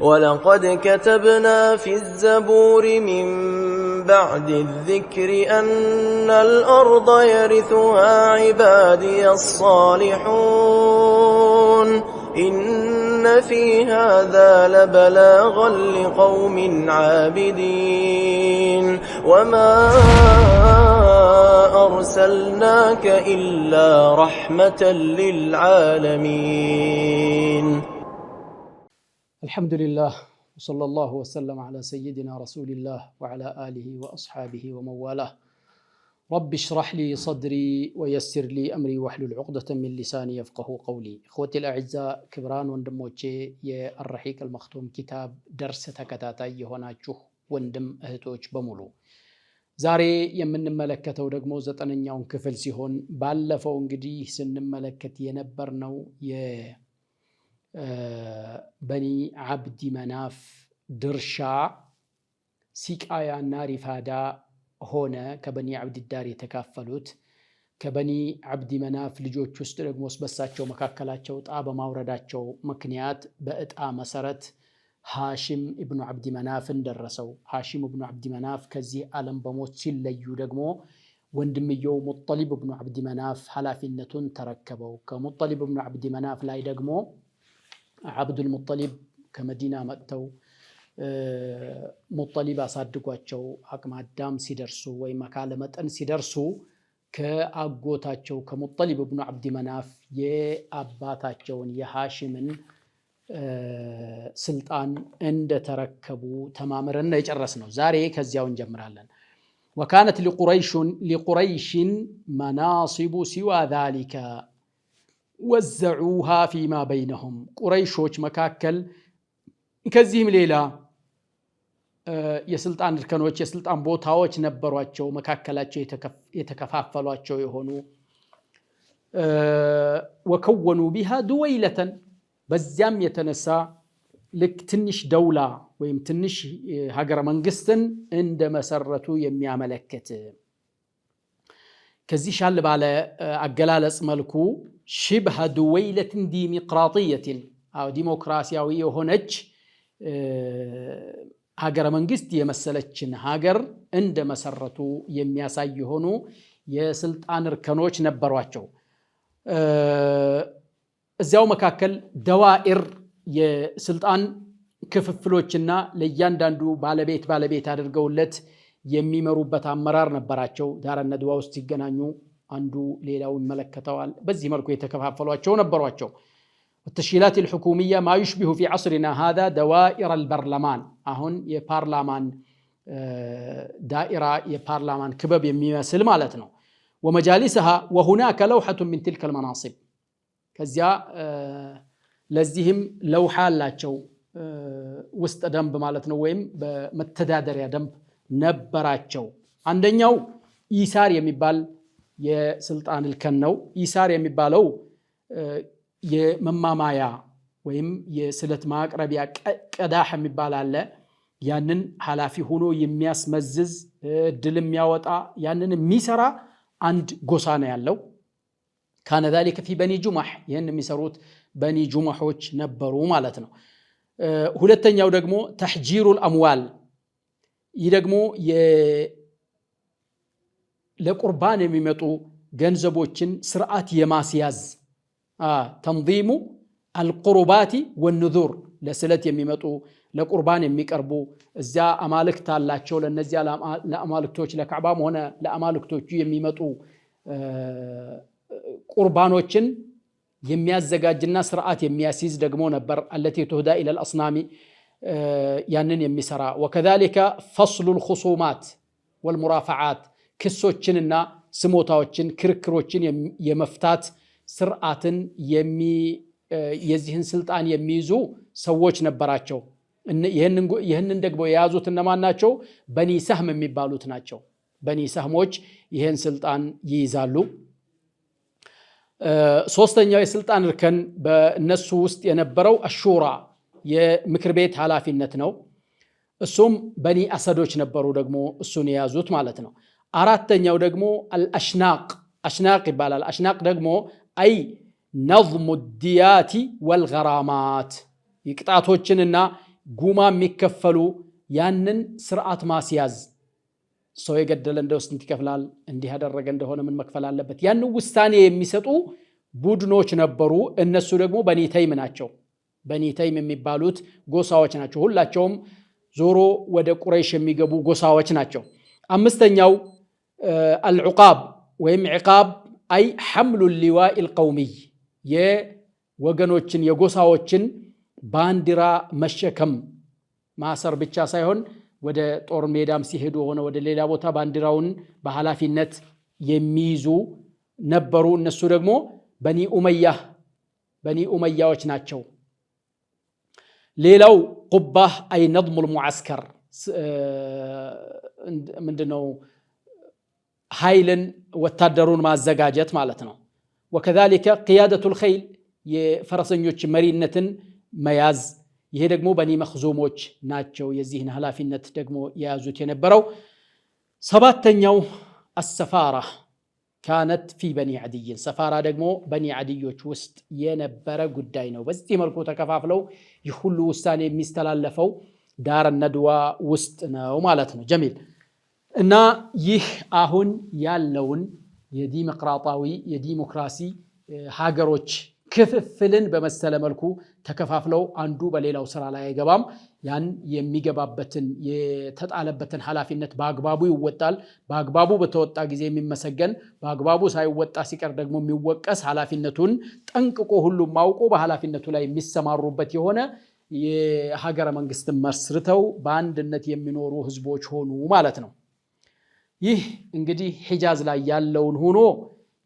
ولقد كتبنا في الزبور من بعد الذكر أن الأرض يرثها عبادي الصالحون إن في هذا لبلاغا لقوم عابدين وما أرسلناك إلا رحمة للعالمين. الحمد لله وصلى الله وسلم على سيدنا رسول الله وعلى آله وأصحابه ومن والاه. رب اشرح لي صدري ويسر لي أمري واحلل عقدة من لساني يفقهوا قولي. إخوتي الأعزاء كبران وندموچه የአርሒቅ አልመክቱም ኪታብ ደርስ ተከታታይ የሆናችሁ ወንድም እህቶች በሙሉ ዛሬ የምንመለከተው ደግሞ 9ኛውን ክፍል ሲሆን ባለፈው እንግዲህ ስንመለከት የነበርነው የበኒ አብዲ መናፍ ድርሻ ሲቃያና ሪፋዳ ሆነ ከበኒ አብዲ ዳር የተካፈሉት ከበኒ አብዲ መናፍ ልጆች ውስጥ ደግሞ ስበሳቸው መካከላቸው ጣ በማውረዳቸው ምክንያት በእጣ መሰረት ሃሺም ኢብኑ አብዲ መናፍ እንደረሰው ሃሺም ኢብኑ አብዲ መናፍ ከዚህ ዓለም በሞት ሲለዩ ደግሞ ወንድምየው ሙጠሊብ ኢብኑ አብዲ መናፍ ሐላፊነቱን ተረከበው። ከሙጠሊብ ኢብኑ አብዲ መናፍ ላይ ደግሞ አብዱል ሙጠሊብ ከመዲና መጥተው ሙጠሊብ አሳድጓቸው አቅመ አዳም ሲደርሱ ወይም አካለ መጠን ሲደርሱ ከአጎታቸው ከሙጠሊብ ኢብኑ አብዲ መናፍ የአባታቸውን የሃሺምን ስልጣን እንደተረከቡ ተማምረን የጨረስነው። ዛሬ ከዚያው እንጀምራለን። وكانت لقريش مناصب سوى ذلك وزعوها فيما بينهم قريشوች መካከል ከዚህም ሌላ የስልጣን እርከኖች የስልጣን ቦታዎች ነበሯቸው መካከላቸው የተከፋፈሏቸው የሆኑ وكونوا بها دويلة በዚያም የተነሳ ልክ ትንሽ ደውላ ወይም ትንሽ ሀገረ መንግስትን እንደመሰረቱ የሚያመለክት ከዚህ ሻል ባለ አገላለጽ መልኩ ሽብሃ دويلة ዲሞክራቲየة አው ዲሞክራሲያዊ የሆነች ሀገረ መንግስት የመሰለችን ሀገር እንደመሰረቱ የሚያሳይ ሆኖ የስልጣን እርከኖች ነበሯቸው። እዚያው መካከል ደዋኢር የስልጣን ክፍፍሎችና ለእያንዳንዱ ባለቤት አድርገውለት የሚመሩበት አመራር ነበራቸው። ዳር ነድዋ ውስጥ ሲገናኙ አንዱ ሌላው ይመለከተዋል። በዚህ መልኩ የተከፋፈሏቸው ነበሯቸው። والتشكيلات الحكومية ما يشبه في عصرنا هذا دوائر البرلمان አሁን የፓርላማን ዳኢራ የፓርላማን ክበብ የሚመስል ማለት ነው። ومجالسها وهناك لوحة من تلك المناصب ከዚያ ለዚህም ለውሃ አላቸው ውስጥ ደንብ ማለት ነው ወይም በመተዳደሪያ ደንብ ነበራቸው። አንደኛው ኢሳር የሚባል የስልጣን እርከን ነው። ኢሳር የሚባለው የመማማያ ወይም የስለት ማቅረቢያ ቀዳህ የሚባል አለ። ያንን ሐላፊ ሆኖ የሚያስመዝዝ ድል የሚያወጣ ያንን የሚሰራ አንድ ጎሳ ነው ያለው። ካነ ذلك في بني جمح ይሄን የሚሰሩት በኒ ጁማሖች ነበሩ ማለት ነው። ሁለተኛው ደግሞ ተሕጂሩ الاموال ይህ ደግሞ ለቁርባን የሚመጡ ገንዘቦችን ስርዓት የማስያዝ ተንظيم القربات والنذور ለስለት የሚመጡ ለቁርባን የሚቀርቡ እዚያ አማልክት አላቸው። ለነዚያ ለአማልክቶች ለካዕባም ሆነ ለአማልክቶቹ የሚመጡ ቁርባኖችን የሚያዘጋጅና ስርዓት የሚያስይዝ ደግሞ ነበር። التي تهدى الى الاصنام ያንን የሚሰራ وكذلك فصل الخصومات والمرافعات ክሶችንና ስሞታዎችን ክርክሮችን የመፍታት ስርዓትን የዚህን ስልጣን የሚይዙ ሰዎች ነበራቸው። ይህንን ደግሞ የያዙት እነማን ናቸው? በኒ ሰህም የሚባሉት ናቸው። በኒ ሰህሞች ይህን ስልጣን ይይዛሉ። ሶስተኛው የስልጣን እርከን በእነሱ ውስጥ የነበረው አሹራ የምክር ቤት ኃላፊነት ነው። እሱም በኒ አሰዶች ነበሩ ደግሞ እሱን የያዙት ማለት ነው። አራተኛው ደግሞ አሽናቅ ይባላል። አሽናቅ ደግሞ አይ ነظሙ ዲያቲ ወልገራማት ይቅጣቶችንና ጉማ የሚከፈሉ ያንን ስርዓት ማስያዝ ሰው የገደለ እንደው ስንት ይከፍላል እንዲህ ያደረገ እንደሆነ ምን መክፈል አለበት ያን ውሳኔ የሚሰጡ ቡድኖች ነበሩ እነሱ ደግሞ በኒ ተይም ናቸው በኒ ተይም የሚባሉት ጎሳዎች ናቸው ሁላቸውም ዞሮ ወደ ቁረይሽ የሚገቡ ጎሳዎች ናቸው አምስተኛው العقاب ወይም عقاب አይ حمل اللواء القومي የወገኖችን የጎሳዎችን ባንዲራ መሸከም ማሰር ብቻ ሳይሆን ወደ ጦር ሜዳም ሲሄዱ ሆነ ወደ ሌላ ቦታ ባንዲራውን በኃላፊነት የሚይዙ ነበሩ እነሱ ደግሞ በኒ ኡመያዎች ናቸው ሌላው ቁባህ አይ ነظم المعسكر ምንድነው ኃይልን ወታደሩን ማዘጋጀት ማለት ነው وكذلك قيادة الخيل የፈረሰኞች መሪነትን መያዝ ይሄ ደግሞ በኒ መخزوሞች ናቸው የዚህን ኃላፊነት ደግሞ ያዙት የነበረው ሰባተኛው السفارة كانت في بني عدي سفارة ደግሞ በኒ አድዮች ውስጥ የነበረ ጉዳይ ነው በዚህ መልኩ ተከፋፍለው ይሁሉ ውሳኔ የሚስተላለፈው ዳር ነድዋ ውስጥ ነው ማለት ነው ጀሚል እና ይህ አሁን ያለውን የዲሞክራሲያዊ የዲሞክራሲ ሀገሮች ክፍፍልን በመሰለ መልኩ ተከፋፍለው አንዱ በሌላው ስራ ላይ አይገባም ያን የሚገባበትን የተጣለበትን ኃላፊነት በአግባቡ ይወጣል በአግባቡ በተወጣ ጊዜ የሚመሰገን በአግባቡ ሳይወጣ ሲቀር ደግሞ የሚወቀስ ኃላፊነቱን ጠንቅቆ ሁሉም ማውቆ በኃላፊነቱ ላይ የሚሰማሩበት የሆነ የሀገረ መንግስትን መስርተው በአንድነት የሚኖሩ ህዝቦች ሆኑ ማለት ነው ይህ እንግዲህ ሒጃዝ ላይ ያለውን ሆኖ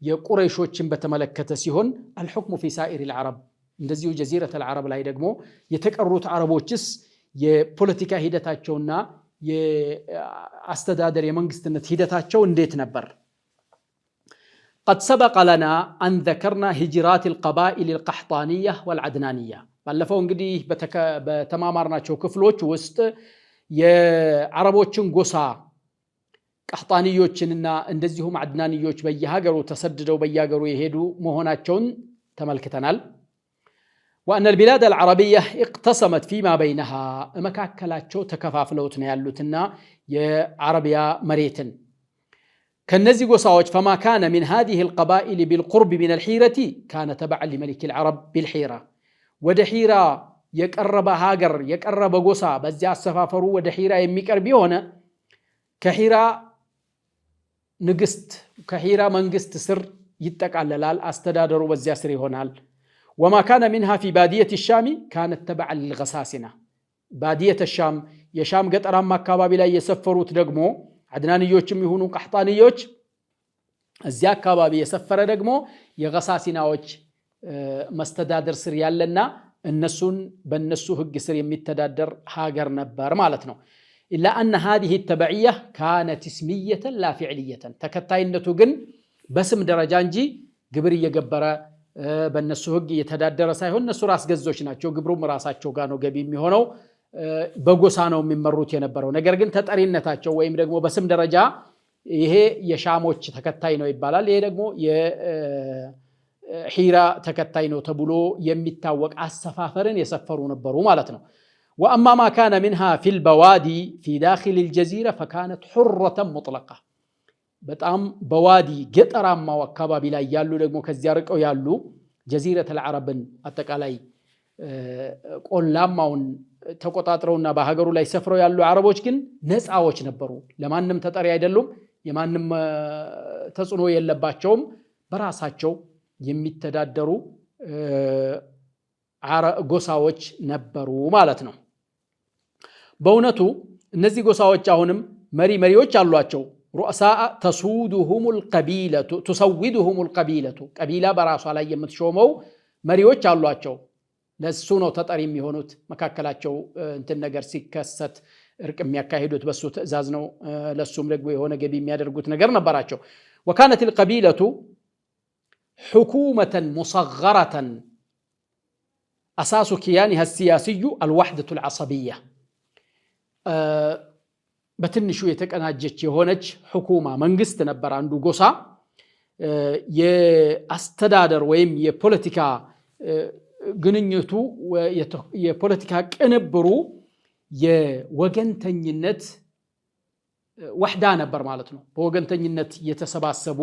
የቁረይሾችን በተመለከተ ሲሆን الحكم في سائر العرب እንደዚሁ ጀዚረተ العرب ላይ ደግሞ የተቀሩት አረቦችስ የፖለቲካ ሂደታቸውና የአስተዳደር የመንግስትነት ሂደታቸው እንዴት ነበር قد سبق لنا أن ذكرنا هجرات القبائل القحطانية والعدنانية ባለፈው እንግዲህ በተማማርናቸው ክፍሎች ውስጥ የአረቦችን ጎሳ ቀህጣንዮችንና እንደዚሁም አድናንዮች በየሀገሩ ተሰድደው በየሀገሩ የሄዱ መሆናቸውን ተመልክተናል وأن البلاد العربية اقتسمت فيما بينها መካከላቸው ተከፋፍለውት ነው ያሉትና የአረቢያ መሬትን ከነዚህ ጎሳዎች فما كان من هذه القبائل بالقرب من الحيرة كان تبعا لملك العرب بالحيرة ወደ ሒራ የቀረበ ሀገር የቀረበ ጎሳ በዚያ አሰፋፈሩ ወደ ሒራ የሚቀርብ የሆነ ከሒራ ንግስት ከሒራ መንግስት ስር ይጠቃለላል አስተዳደሩ በዚያ ስር ይሆናል وما كان منها في بادية الشام كانت تبعا للغساسنة بادية الشام የሻም ገጠራማ አካባቢ ላይ የሰፈሩት ደግሞ አድናንዮችም ይሁኑ ቀህጣንዮች እዚያ አካባቢ የሰፈረ ደግሞ የገሳሲናዎች መስተዳደር ስር ያለና እነሱን በእነሱ ህግ ስር የሚተዳደር ሀገር ነበር ማለት ነው إلا أن هذه التبعية كانت اسمية لا فعلية ተከታይነቱ ግን በስም ደረጃ እንጂ ግብር እየገበረ በእነሱ ህግ እየተዳደረ ሳይሆን እነሱ ራስ ገዞች ናቸው ግብሩም ራሳቸው ጋር ነው ገቢ የሚሆነው በጎሳ ነው የሚመሩት የነበረው ነገር ግን ተጠሪነታቸው ወይም ደግሞ በስም ደረጃ ይሄ የሻሞች ተከታይ ነው ይባላል ይሄ ደግሞ የሒራ ተከታይ ነው ተብሎ የሚታወቅ አሰፋፈርን የሰፈሩ ነበሩ ማለት ነው وأما ما كان منها في البوادي في داخل الجزيرة فكانت حرة مطلقة በጣም በዋዲ ገጠራማ አካባቢ ላይ ያሉ ደግሞ ከዚያ ርቀው ያሉ ጀዚረተ العربን አጠቃላይ ቆላማውን ተቆጣጥረውና በሀገሩ ላይ ሰፍረው ያሉ አረቦች ግን ነፃዎች ነበሩ ለማንም ተጠሪ አይደሉም የማንም ተጽዕኖ የለባቸውም በራሳቸው የሚተዳደሩ ጎሳዎች ነበሩ ማለት ነው በእውነቱ እነዚህ ጎሳዎች አሁንም መሪዎች አሏቸው رؤساء تسودهم القبيلة ቀቢላ በራሷ ላይ የምትሾመው መሪዎች አሏቸው ለሱ ነው ተጠሪ የሚሆኑት መካከላቸው እንትን ነገር ሲከሰት እርቅ የሚያካሂዱት በሱ ትዕዛዝ ነው ለሱም ደግሞ የሆነ ገቢ የሚያደርጉት ነገር ነበራቸው وكانت القبيلة حكومة مصغرة أساس كيانها السياسي الوحدة العصبية በትንሹ የተቀናጀች የሆነች ሁኩማ መንግስት ነበር አንዱ ጎሳ የአስተዳደር ወይም የፖለቲካ ግንኙነቱ የፖለቲካ ቅንብሩ የወገንተኝነት ወህዳ ነበር ማለት ነው። በወገንተኝነት የተሰባሰቡ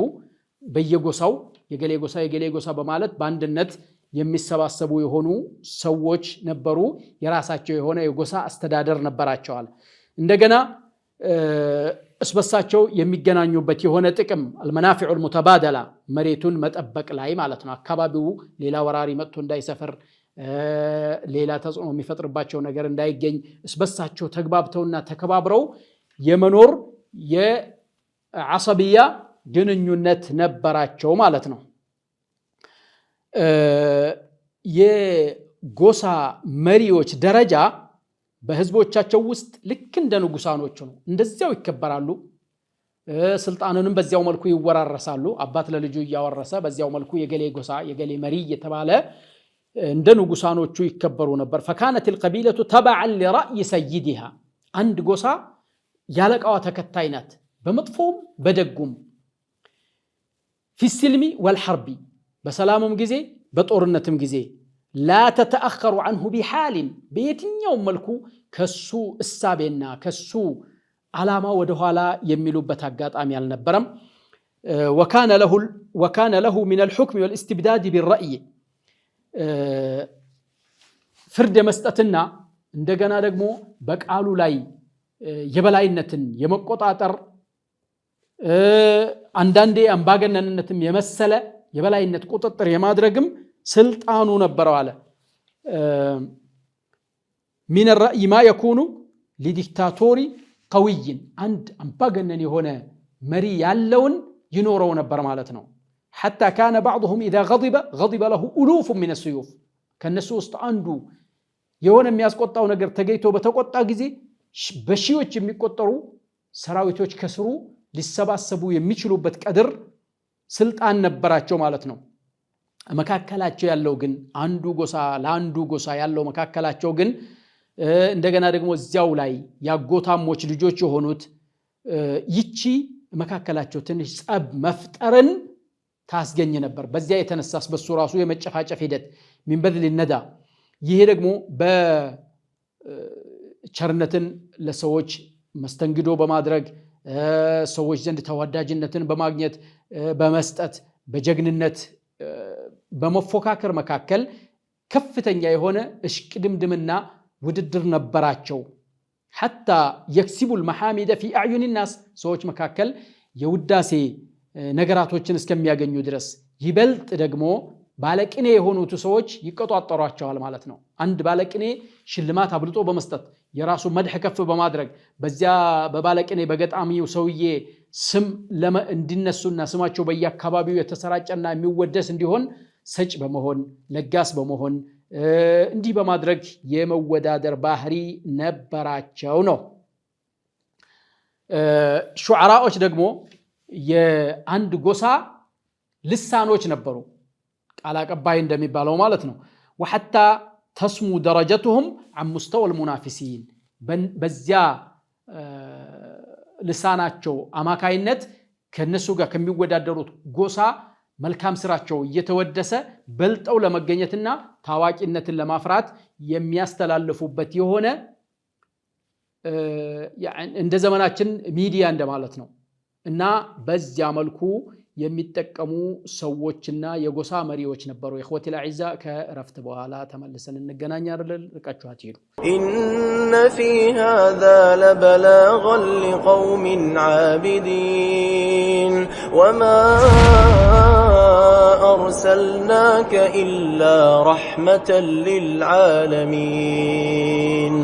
በየጎሳው የገሌ ጎሳ በማለት በአንድነት የሚሰባሰቡ የሆኑ ሰዎች ነበሩ። የራሳቸው የሆነ የጎሳ አስተዳደር ነበራቸዋል። እንደገና እስበሳቸው የሚገናኙበት የሆነ ጥቅም المنافع المتبادلة መሬቱን መጠበቅ ላይ ማለት ነው። አካባቢው ሌላ ወራሪ መጥቶ እንዳይሰፈር ሌላ ተጽዕኖ የሚፈጥርባቸው ነገር እንዳይገኝ እስበሳቸው ተግባብተውና ተከባብረው የመኖር የዓሰብያ ግንኙነት ነበራቸው ማለት ነው። የጎሳ መሪዎች ደረጃ በህዝቦቻቸው ውስጥ ልክ እንደ ንጉሳኖች ነው። እንደዚያው ይከበራሉ። ስልጣንንም በዚያው መልኩ ይወራረሳሉ። አባት ለልጁ እያወረሰ በዚያው መልኩ የገሌ ጎሳ የገሌ መሪ እየተባለ እንደ ንጉሳኖቹ ይከበሩ ነበር። فكانت القبيلة تبعا لرأي سيدها አንድ ጎሳ ያለቃዋ ተከታይ ናት፣ በመጥፎም በደጉም في السلم والحرب በሰላምም ጊዜ በጦርነትም ጊዜ لا تتأخر عنه بحال በየትኛውም መልኩ ከሱ እሳቤና ከሱ ዓላማ ወደ ኋላ የሚሉበት አጋጣሚ አልነበረም። وكان له من الحكم والاستبداد بالرأي ፍርድ መስጠትና እንደገና ደግሞ በቃሉ ላይ የበላይነትን የመቆጣጠር አንዳንዴ አምባገነንነትም የመሰለ የበላይነት ቁጥጥር የማድረግም ስልጣኑ ነበረው አለ። من الرأي ما يكون لديكتاتوري قوي عند አምባገነን የሆነ መሪ ያለውን ይኖረው ነበር ማለት ነው። حتى كان بعضهم إذا غضب له ألوف من السيوف ከነሱ ውስጥ አንዱ የሆነ የሚያስቆጣው ነገር ተገይቶ በተቆጣ ጊዜ በሺዎች የሚቆጠሩ ሰራዊቶች ከስሩ ሊሰባሰቡ የሚችሉበት ቀድር ስልጣን ነበራቸው ማለት ነው። መካከላቸው ያለው ግን አንዱ ጎሳ ለአንዱ ጎሳ ያለው መካከላቸው ግን እንደገና ደግሞ እዚያው ላይ ያጎታሞች ልጆች የሆኑት ይቺ መካከላቸው ትንሽ ጸብ መፍጠርን ታስገኝ ነበር። በዚያ የተነሳስ በሱ ራሱ የመጨፋጨፍ ሂደት من بذل الندى ይሄ ደግሞ በቸርነትን ለሰዎች መስተንግዶ በማድረግ ሰዎች ዘንድ ተወዳጅነትን በማግኘት በመስጠት በጀግንነት በመፎካከር መካከል ከፍተኛ የሆነ እሽቅድምድምና ውድድር ነበራቸው። حتى يكسب المحامد في أعين الناس ሰዎች መካከል የውዳሴ ነገራቶችን እስከሚያገኙ ድረስ ይበልጥ ደግሞ ባለቅኔ የሆኑት ሰዎች ይቀጣጣሯቸዋል ማለት ነው። አንድ ባለቅኔ ሽልማት አብልጦ በመስጠት የራሱ መድህ ከፍ በማድረግ በዚያ በባለቅኔ በገጣሚው ሰውዬ ስም እንዲነሱና ስማቸው በየአካባቢው የተሰራጨና የሚወደስ እንዲሆን ሰጭ በመሆን ለጋስ በመሆን እንዲህ በማድረግ የመወዳደር ባህሪ ነበራቸው ነው። ሹዓራዎች ደግሞ የአንድ ጎሳ ልሳኖች ነበሩ፣ ቃል አቀባይ እንደሚባለው ማለት ነው። وحتى تسمو درجتهم عن مستوى المنافسين በዚያ ልሳናቸው አማካይነት ከነሱ ጋር ከሚወዳደሩት ጎሳ መልካም ስራቸው እየተወደሰ በልጠው ለመገኘትና ታዋቂነትን ለማፍራት የሚያስተላልፉበት የሆነ እንደ ዘመናችን ሚዲያ እንደማለት ነው። እና በዚያ መልኩ የሚጠቀሙ ሰዎችና የጎሳ መሪዎች ነበሩ። ኢኽወቲ الأعزة ከረፍት በኋላ ተመልሰን እንገናኛለን። ርቃችሁ አትሄዱ። إن في هذا لبلاغا لقوم عابدين وما أرسلناك إلا رحمة للعالمين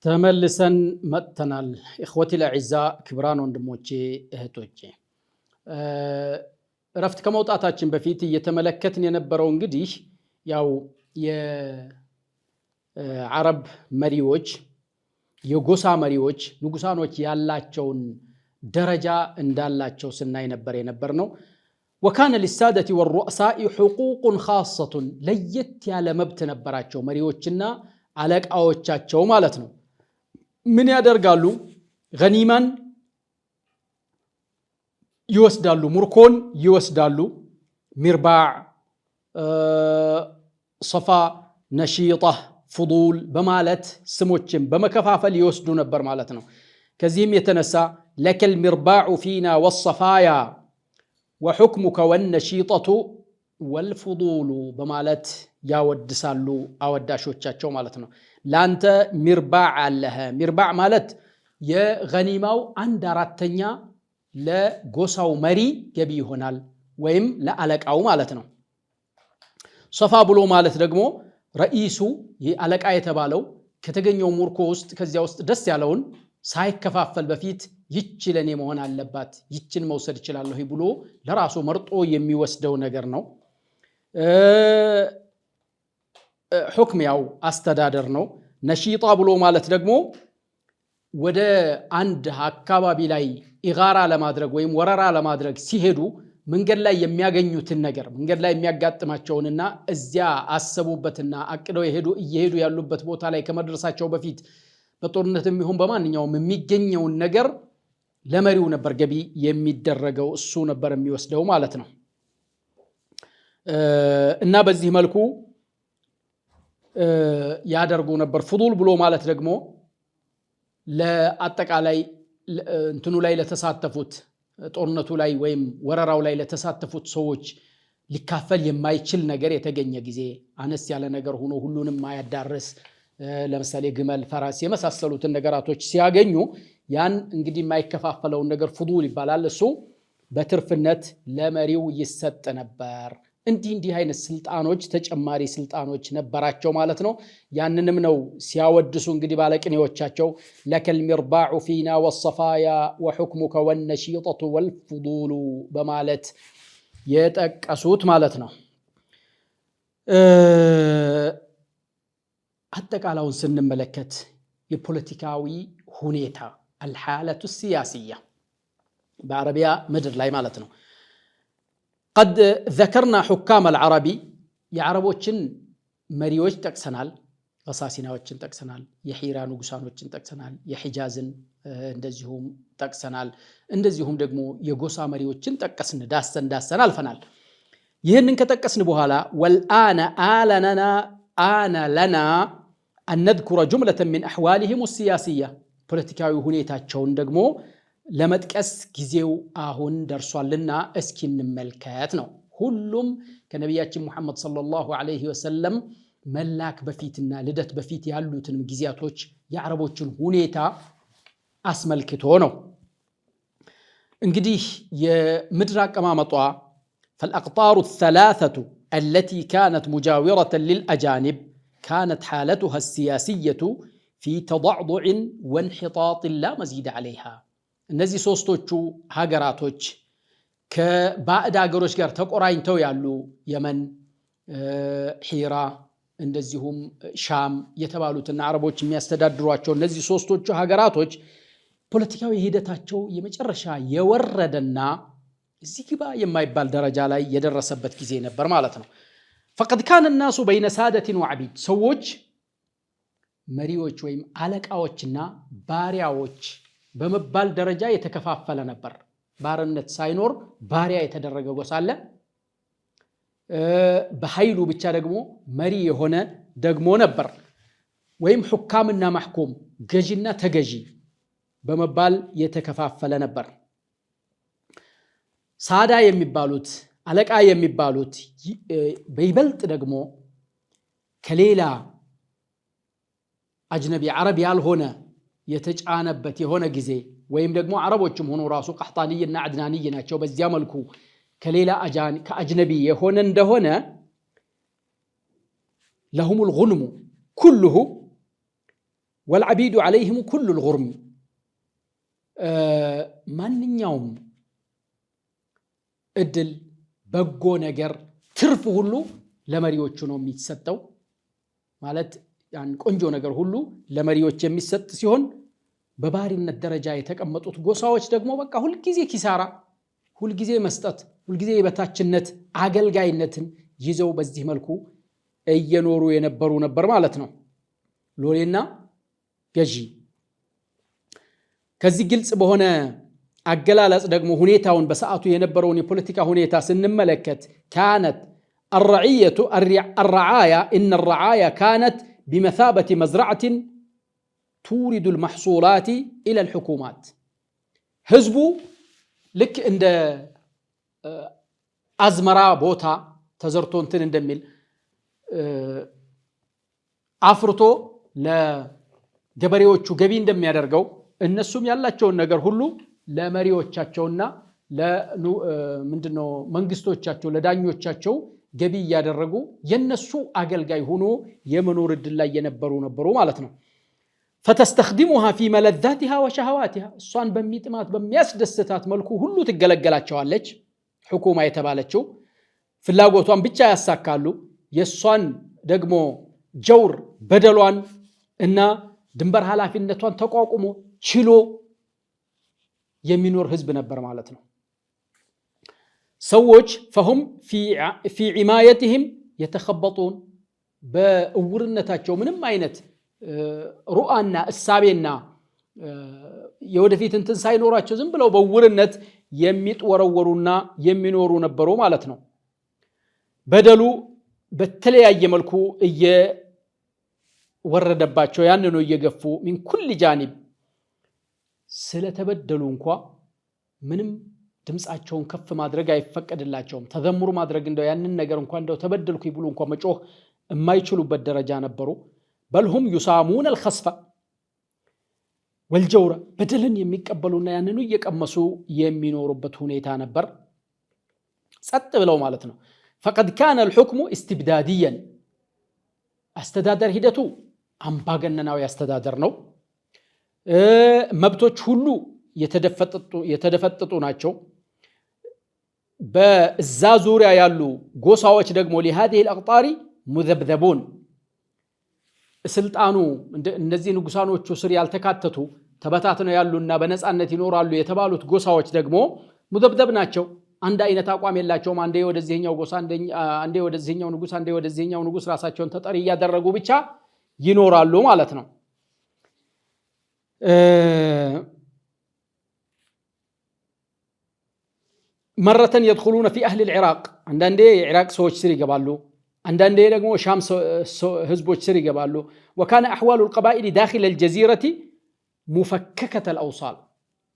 ተመልሰን መጥተናል። ኢኽወቲ الأعزة ክብራን ወንድሞቼ እህቶቼ ረፍት ከመውጣታችን በፊት እየተመለከትን የነበረው እንግዲህ ያው የአረብ መሪዎች የጎሳ መሪዎች ንጉሳኖች ያላቸውን ደረጃ እንዳላቸው ስናይ ነበር ነው። وكان للسادة والرؤساء حقوق خاصة ለየት ያለ መብት ነበራቸው መሪዎችና አለቃዎቻቸው ማለት ነው። ምን ያደርጋሉ? ገኒማን ይወስዳሉ፣ ሙርኮን ይወስዳሉ። ሚርባዕ፣ ሰፋ፣ ነሺጣ፣ ፉዱል በማለት ስሞችን በመከፋፈል ይወስዱ ነበር ማለት ነው። ከዚህም የተነሳ ለከል ሚርባዑ ፊና ወሰፋያ ወሑክሙከ ወነሺጠቱ ወልፉዱሉ በማለት ያወድሳሉ አወዳሾቻቸው ማለት ነው። ላንተ ሚርባዕ አለህ። ሚርባዕ ማለት የገኒማው 1/4 ለጎሳው መሪ ገቢ ይሆናል ወይም ለአለቃው ማለት ነው። ሶፋ ብሎ ማለት ደግሞ ረኢሱ አለቃ የተባለው ከተገኘው ሙርኮ ውስጥ ከዚያ ውስጥ ደስ ያለውን ሳይከፋፈል በፊት ይች ለኔ መሆን አለባት ይችን መውሰድ ይችላልሁ ብሎ ለራሱ መርጦ የሚወስደው ነገር ነው። ሁክም ያው አስተዳደር ነው። ነሺጣ ብሎ ማለት ደግሞ ወደ አንድ አካባቢ ላይ ኢጋራ ለማድረግ ወይም ወረራ ለማድረግ ሲሄዱ መንገድ ላይ የሚያገኙትን ነገር መንገድ ላይ የሚያጋጥማቸውንና እዚያ አሰቡበትና አቅደው እየሄዱ ያሉበት ቦታ ላይ ከመድረሳቸው በፊት በጦርነትም ይሁን በማንኛውም የሚገኘውን ነገር ለመሪው ነበር ገቢ የሚደረገው እሱ ነበር የሚወስደው ማለት ነው። እና በዚህ መልኩ ያደርጉ ነበር። ፍዱል ብሎ ማለት ደግሞ ለአጠቃላይ እንትኑ ላይ ለተሳተፉት ጦርነቱ ላይ ወይም ወረራው ላይ ለተሳተፉት ሰዎች ሊካፈል የማይችል ነገር የተገኘ ጊዜ አነስ ያለ ነገር ሆኖ ሁሉንም ማያዳርስ ለምሳሌ ግመል፣ ፈራስ የመሳሰሉትን ነገራቶች ሲያገኙ ያን እንግዲህ የማይከፋፈለውን ነገር ፍዱል ይባላል። እሱ በትርፍነት ለመሪው ይሰጥ ነበር። እንዲህ አይነት ስልጣኖች ተጨማሪ ስልጣኖች ነበራቸው ማለት ነው። ያንንም ነው ሲያወድሱ እንግዲህ ባለቅኔዎቻቸው ለከል ሚርባዑ ፊና ወሰፋያ ወሑክሙከ ወነሺጠቱ ወልፉዱሉ በማለት የጠቀሱት ማለት ነው። አጠቃላውን ስንመለከት የፖለቲካዊ ሁኔታ አልሐለቱ ሲያሲያ በአረቢያ ምድር ላይ ማለት ነው። قد ذكرنا حكام العربي የዓረቦችን መሪዎች ጠቅሰናል። ገሳሲናዎችን ጠቅሰናል። የሂራ ንጉሳኖችን ጠቅሰናል። የሂጃዝን እንደዚሁም ጠቅሰናል። እንደዚሁም ደግሞ የጎሳ መሪዎችን ጠቀስን ዳሰን አልፈናል። ይህንን ከጠቀስን በኋላ ወልአነ አነ ለና أن نذكر جملة من أحوالهم السياسية ፖለቲካዊ ሁኔታቸውን ደግሞ ለመጥቀስ ጊዜው አሁን ደርሷልና እስኪ እንመልከት ነው። ሁሉም ከነቢያችን ሙሐመድ ሰለላሁ ዐለይሂ ወሰለም መላክ በፊትና ልደት በፊት ያሉትን ጊዜያቶች የዓረቦችን ሁኔታ አስመልክቶ ነው። እንግዲህ የምድር አቀማመጧ فالأقطار الثلاثة التي كانت مجاورة للأجانب كانت حالتها السياسية في تضعضع وانحطاط لا مزيد عليها እነዚህ ሶስቶቹ ሀገራቶች ከባዕድ ሀገሮች ጋር ተቆራኝተው ያሉ የመን፣ ሂራ እንደዚሁም ሻም የተባሉትና አረቦች የሚያስተዳድሯቸው እነዚህ ሶስቶቹ ሀገራቶች ፖለቲካዊ ሂደታቸው የመጨረሻ የወረደና እዚህ ግባ የማይባል ደረጃ ላይ የደረሰበት ጊዜ ነበር ማለት ነው። فقد كان الناس بين سادة وعبيد ሰዎች መሪዎች ወይም አለቃዎችና ባሪያዎች በመባል ደረጃ የተከፋፈለ ነበር። ባርነት ሳይኖር ባሪያ የተደረገ ጎሳ አለ። በኃይሉ ብቻ ደግሞ መሪ የሆነ ደግሞ ነበር። ወይም ሁካምና ማህኩም ገዢና ተገዢ በመባል የተከፋፈለ ነበር። ሳዳ የሚባሉት አለቃ የሚባሉት በይበልጥ ደግሞ ከሌላ አጅነቢ አረብ ያልሆነ የተጫነበት የሆነ ጊዜ ወይም ደግሞ አረቦችም ሆኖ ራሱ ቀህጣንይና አድናንይ ናቸው። በዚያ መልኩ ከሌላ ከአጅነቢ የሆነ እንደሆነ لهم الغنم كله والعبيد عليهم كل الغرم ማንኛውም እድል በጎ ነገር ትርፍ ሁሉ ለመሪዎቹ ነው የሚሰጠው። ማለት ያን ቆንጆ ነገር ሁሉ ለመሪዎች የሚሰጥ ሲሆን በባሪነት ደረጃ የተቀመጡት ጎሳዎች ደግሞ በቃ ሁልጊዜ ኪሳራ፣ ሁልጊዜ መስጠት፣ ሁልጊዜ የበታችነት አገልጋይነትን ይዘው በዚህ መልኩ እየኖሩ የነበሩ ነበር ማለት ነው። ሎሌና ገዢ። ከዚህ ግልጽ በሆነ አገላለጽ ደግሞ ሁኔታውን በሰዓቱ የነበረውን የፖለቲካ ሁኔታ ስንመለከት كانت الرعاية إن الرعاية كانت بمثابة مزرعة تورد المحصولات إلى الحكومات هزبو لك عند أزمرا بوتا تزرتون تن እንደሚል አፍርቶ ለገበሬዎቹ ገቢ እንደሚያደርገው እነሱም ያላቸውን ነገር ሁሉ ለመሪዎቻቸውና ለምንድነው መንግስቶቻቸው ለዳኞቻቸው ገቢ ያደረጉ የነሱ አገልጋይ ሆኖ የመኖር እድል ላይ የነበሩ ማለት ነው فتستخدمها في ملذاتها وشهواتها እሷን በሚጥማት በሚያስደስታት መልኩ ሁሉ ትገለገላቸዋለች ሁኩማ የተባለችው ፍላጎቷን ብቻ ያሳካሉ የሷን ደግሞ ጀውር በደሏን እና ድንበር ኃላፊነቷን ተቋቁሞ ችሎ የሚኖር ህዝብ ነበር ማለት ነው ሰዎች فهم في عمايتهم يتخبطون በእውርነታቸው ምንም አይነት ሩአና እሳቤና የወደፊት እንትን ሳይኖራቸው ዝም ብለው በእውርነት የሚጥወረወሩና የሚኖሩ ነበሩ ማለት ነው በደሉ በተለያየ መልኩ እየወረደባቸው ያንኑ እየገፉ من كل جانب ስለተበደሉ እንኳን ምንም ድምጻቸውን ከፍ ማድረግ አይፈቀድላቸውም ተዘምሩ ማድረግ እንደው ያንን ነገር እንኳን እንደው ተበደልኩ ይብሉ እንኳን መጮህ የማይችሉበት ደረጃ ነበሩ بل هم يسامون الخسف والجور بدلن የሚቀበሉና ያንኑ እየቀመሱ የሚኖሩበት ሁኔታ ነበር ጸጥ ብለው ማለት ነው فقد كان الحكم استبداديا استدادر ሂደቱ አምባገነናዊ አስተዳደር ነው መብቶች ሁሉ የተደፈጠጡ ናቸው በዛ ዙሪያ ያሉ ጎሳዎች ደግሞ لهذه الاقطار مذبذبون ስልጣኑ እነዚህ ንጉሳኖቹ ስር ያልተካተቱ ተበታትነው ያሉና በነጻነት ይኖራሉ የተባሉት ጎሳዎች ደግሞ ሙደብደብ ናቸው አንድ አይነት አቋም የላቸውም አንዴ ወደዚህኛው ጎሳ አንዴ ወደዚህኛው ንጉስ አንዴ ወደዚህኛው ንጉስ ራሳቸውን ተጠሪ ያደረጉ ብቻ ይኖራሉ ማለት ነው مرة يدخلون في أهل العراق عندنا العراق سوتش سري قبالو عندنا ደግሞ ሻም ህዝቦች ስር ይገባሉ وكان احوال القبائل داخل الجزيره مفككه الاوصال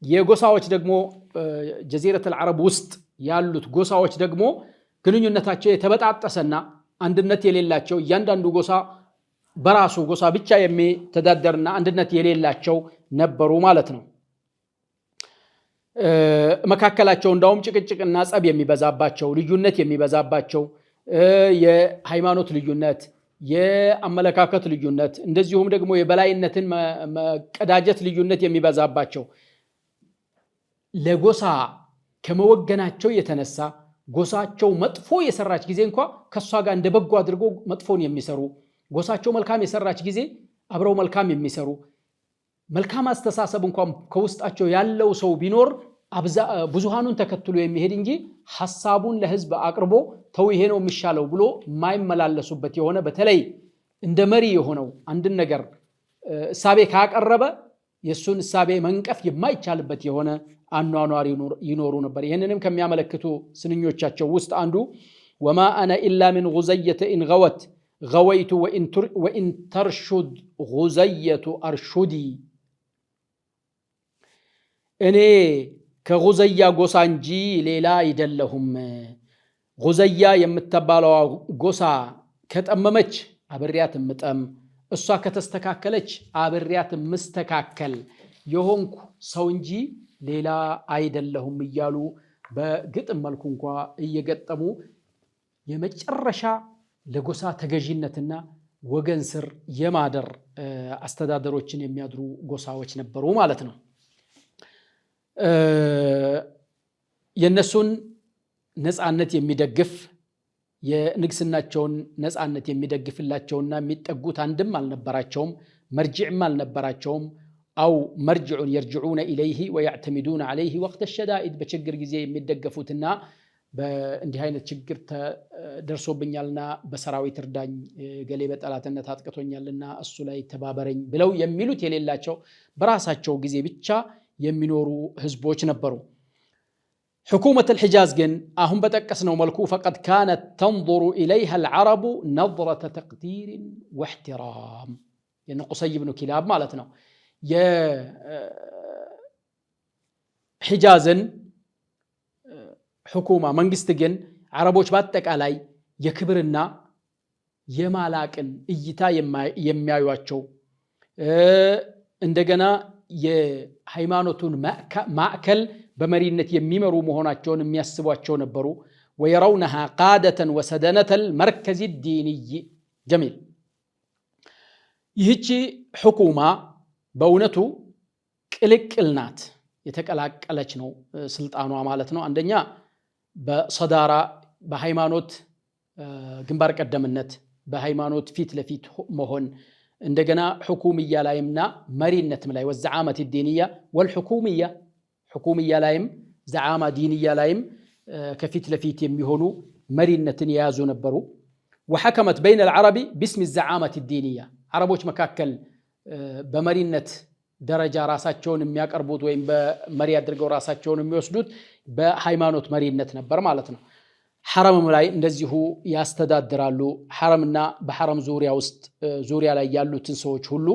የጎሳዎች ደግሞ جزيره العرب ውስጥ ያሉት ጎሳዎች ደግሞ ግንኙነታቸው የተበጣጠሰና አንድነት የሌላቸው እያንዳንዱ ጎሳ በራሱ ጎሳ ብቻ የሚተዳደርና አንድነት የሌላቸው ነበሩ ማለት ነው መካከላቸው እንዳውም ጭቅጭቅና ጸብ የሚበዛባቸው ልዩነት የሚበዛባቸው የሃይማኖት ልዩነት የአመለካከት ልዩነት እንደዚሁም ደግሞ የበላይነትን መቀዳጀት ልዩነት የሚበዛባቸው ለጎሳ ከመወገናቸው የተነሳ ጎሳቸው መጥፎ የሰራች ጊዜ እንኳን ከሷ ጋር እንደበጎ አድርጎ መጥፎን የሚሰሩ ጎሳቸው መልካም የሰራች ጊዜ አብረው መልካም የሚሰሩ መልካም አስተሳሰብ እንኳን ከውስጣቸው ያለው ሰው ቢኖር ብዙሃኑን ተከትሎ የሚሄድ እንጂ ሐሳቡን ለህዝብ አቅርቦ ተው ይሄ ነው የሚሻለው ብሎ ማይመላለሱበት የሆነ በተለይ እንደ መሪ የሆነው አንድ ነገር እሳቤ ካቀረበ የሱን እሳቤ መንቀፍ የማይቻልበት የሆነ አኗኗር ይኖሩ ነበር ይሄንንም ከሚያመለክቱ ስንኞቻቸው ውስጥ አንዱ وما انا الا من غزيه ان غوت غويت وان ترشد غزيه ارشدي እኔ ከጉዘያ ጎሳ እንጂ ሌላ አይደለሁም ጉዘያ የምትባለው ጎሳ ከጠመመች አብሪያት ምጠም እሷ ከተስተካከለች አብሪያት ምስተካከል የሆንኩ ሰው እንጂ ሌላ አይደለሁም ይያሉ በግጥም መልኩ እንኳን እየገጠሙ የመጨረሻ ለጎሳ ተገዢነትና ወገን ስር የማደር አስተዳደሮችን የሚያድሩ ጎሳዎች ነበሩ ማለት ነው የነሱን ነፃነት የሚደግፍ የንግስናቸውን ነፃነት የሚደግፍላቸውና የሚጠጉት አንድም አልነበራቸውም መርጂዕም አልነበራቸውም أو مرجع يرجعون إليه ويعتمدون عليه وقت الشدائد بشجر ጊዜ የሚደገፉትና በእንዲህ አይነት ችግር ደርሶብኛልና በሰራዊት እርዳኝ ገሌ በጠላትነት አጥቅቶኛልና እሱ ላይ ተባበረኝ ብለው የሚሉት የሌላቸው በራሳቸው ጊዜ ብቻ የሚኖሩ ህዝቦች ነበሩ حكومة الحجاز جن أهم بتكسنوا ملكو فقد كانت تنظر إليها العرب نظرة تقدير واحترام يعني قصي بن كلاب مالتنا يا حجازن حكومة منجست جن عربوش باتك علي يكبرنا يمالاكن إيتا يميايواتشو عندنا የሃይማኖቱን ማዕከል በመሪነት የሚመሩ መሆናቸውን የሚያስቧቸው ነበሩ ويرونها قادة وسدنة المركز الديني جميل ይህቺ حكومة በእውነቱ ቅልቅልናት የተቀላቀለች ነው ስልጣኗ ማለት ነው አንደኛ በሰዳራ በሃይማኖት ግንባር ቀደምነት በሃይማኖት ፊት ለፊት መሆን عندنا حكومية لايمنا مرينة ملاي والزعامة الدينية والحكومية حكومية لايم زعامة دينية لايم كفيت لفيت يميهونو مرينة يازو نبرو وحكمت بين العرب باسم الزعامة الدينية عربوش مكاكل بمرينة درجة راساتشون مياك أربوط وين بمريات درجة راساتشون ميوسدود بحيمانوت مرينة نبر مالتنا حرم ملاي እንደዚሁ ያስተዳድራሉ حرمና በحرم ዙሪያ ውስጥ ዙሪያ ላይ ያሉትን ሰዎች ሁሉ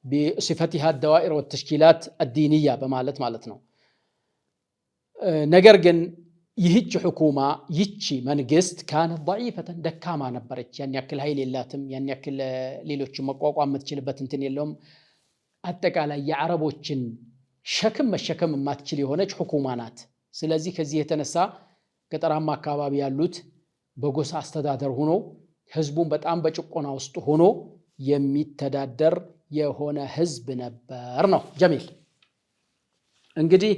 بصفتها الدوائر والتشكيلات الدينية በማለት ማለት ነው ነገር ግን ይህች حكومة ይህች መንግስት كانت ضعيفة ደካማ ነበረች ያን ያክል ኃይል የላትም ያን ያክል ሌሎች መቋቋም የምትችልበት እንትን የለውም አጠቃላይ የአረቦችን ሸክም መሸከም የማትችል የሆነች حكومة ናት ስለዚህ ከዚህ የተነሳ ገጠራማ አካባቢ ያሉት በጎሳ አስተዳደር ሆኖ ህዝቡን በጣም በጭቆና ውስጥ ሆኖ የሚተዳደር የሆነ ህዝብ ነበር ነው ጀሚል እንግዲህ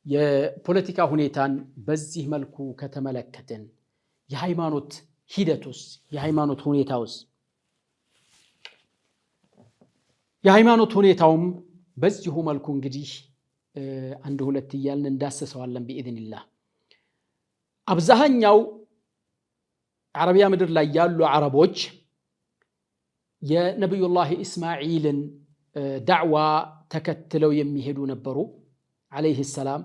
የፖለቲካ ሁኔታን በዚህ መልኩ ከተመለከትን የሃይማኖት ሂደቱስ የሃይማኖት ሁኔታውም በዚሁ መልኩ እንግዲህ አንድ ሁለት ይያልን እንዳሰሰዋለን በኢድንላህ አብዛኛው አረቢያ ምድር ላይ ያሉ አረቦች የነብዩላህ እስማዒልን ዳዕዋ ተከትለው የሚሄዱ ነበሩ አለይሂ ሰላም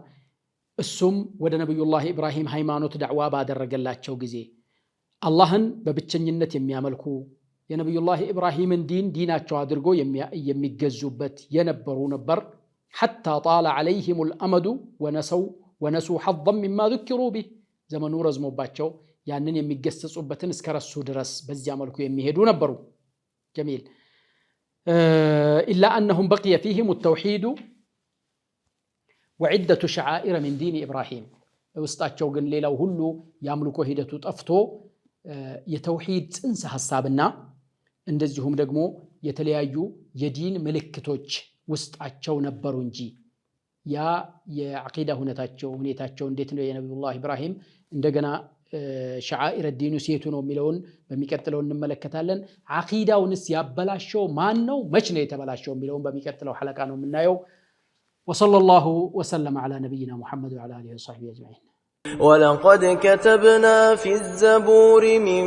እሱም ወደ ነብዩላህ ኢብራሂም ሃይማኖት ዳዕዋ ባደረገላቸው ጊዜ አላህን በብቸኝነት የሚያመልኩ የነብዩላህ ኢብራሂምን ዲናቸው አድርጎ የሚገዙበት የነበሩ ነበር حتى طال عليهم الأمد ونسوا حظا مما ذكروا به ዘመኑ ረዝሞባቸው ያንን የሚገሰጹበትን እስከረሱ ድረስ በዚያ መልኩ የሚሄዱ ነበሩ جميل إلا أنهم بقي فيهم التوحيد وعدة شعائر من دين إبراهيم ውስጣቸው ግን ሌላው ሁሉ ያምልኮ ሂደቱ ጠፍቶ የተውሂድ ጽንሰ ሐሳብና እንደዚሁም ደግሞ የተለያዩ የዲን ምልክቶች ውስጣቸው ነበሩ እንጂ ያ የአቂዳ ሁኔታቸው እንዴት ነው የነብዩላህ ኢብራሂም እንደገና ሸዓኢር ዲኑ ሲቱ ነው የሚለውን በሚቀጥለው እንመለከታለን አቂዳውንስ ያበላሸው ማን ነው መች ነው የተበላሸው የሚለውን በሚቀጥለው ሐለቃ ነው የምናየው وصلى الله وسلم على نبينا محمد وعلى اله وصحبه اجمعين ولقد كتبنا في الزبور من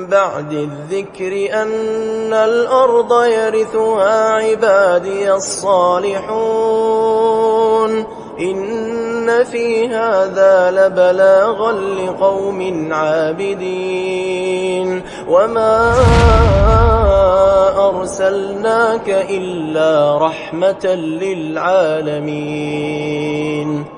بعد الذكر أن الأرض يرثها عبادي الصالحون إن في هذا لبلاغا لقوم عابدين وما أرسلناك إلا رحمة للعالمين